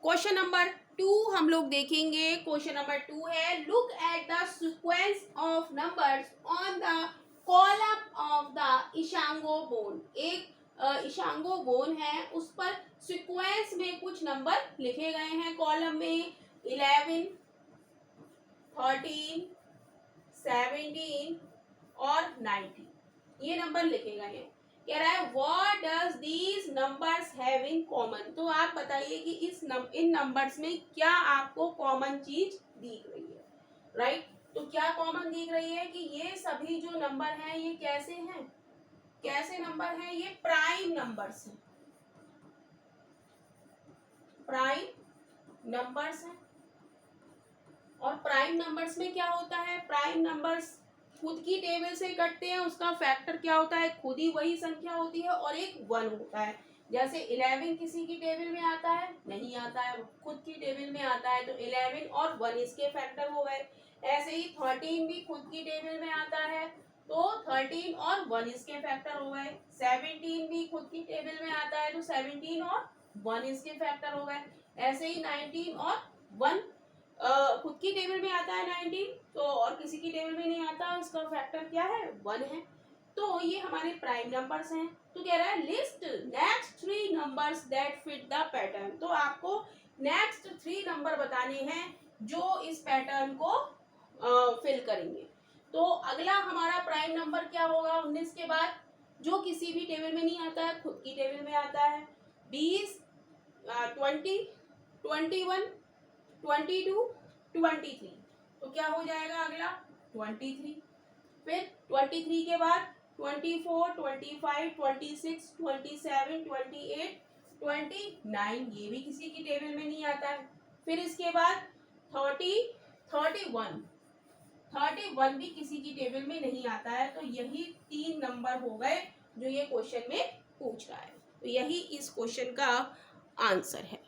Question number 2 हम लोग देखेंगे। क्वेश्चन नंबर 2 है look at the sequence of numbers on the column of the Ishango bone. एक Ishango bone है, उस पर सीक्वेंस में कुछ नंबर लिखे गए हैं कॉलम में 11, 13, 17 और 19 ये नंबर लिखे गए हैं। कह रहा है what does these numbers have in common. तो आप बताइए कि इन नंबर्स में क्या आपको कॉमन चीज दिख रही है, राइट। तो क्या कॉमन दिख रही है कि ये सभी जो नंबर हैं ये कैसे हैं, कैसे नंबर हैं, ये प्राइम नंबर्स हैं, प्राइम नंबर्स हैं। और प्राइम नंबर्स में क्या होता है, प्राइम नंबर्स खुद की टेबल से कटते हैं, उसका फैक्टर क्या होता है, खुद ही वही संख्या होती है और एक 1 होता है। जैसे 11 किसी की टेबल में आता है, नहीं आता है, खुद की टेबल में आता है, तो 11 और 1 इसके फैक्टर हो गए। ऐसे ही 13 भी खुद की टेबल में आता है, तो 13 और 1 इसके फैक्टर हो गए। 17 भी खुद की टेबल में आता है, तो 17 और 1 इसके फैक्टर हो गए। ऐसे ही 19 और 1 खुद की टेबल में आता है 19, तो और किसी की टेबल में नहीं आता, उसका फैक्टर क्या है, 1 है। तो ये हमारे प्राइम नंबर्स हैं। तो कह रहा है list next 3 numbers that fit the pattern. तो आपको नेक्स्ट 3 नंबर बताने हैं जो इस पैटर्न को फिल करेंगे। तो अगला हमारा प्राइम नंबर क्या होगा 19 के बाद, जो किसी भी टेबल में नहीं आता है, खुद की टेबल में आता है। 20, 20, 21, 22, 23। तो क्या हो जाएगा अगला 23। फिर 23 के बाद 24, 25, 26, 27, 28, 29 ये भी किसी की टेबल में नहीं आता है। फिर इसके बाद 30, 31, 31 भी किसी की टेबल में नहीं आता है। तो यही 3 नंबर हो गए जो ये क्वेश्चन में पूछ रहा है। तो यही इस क्वेश्चन का आंसर है।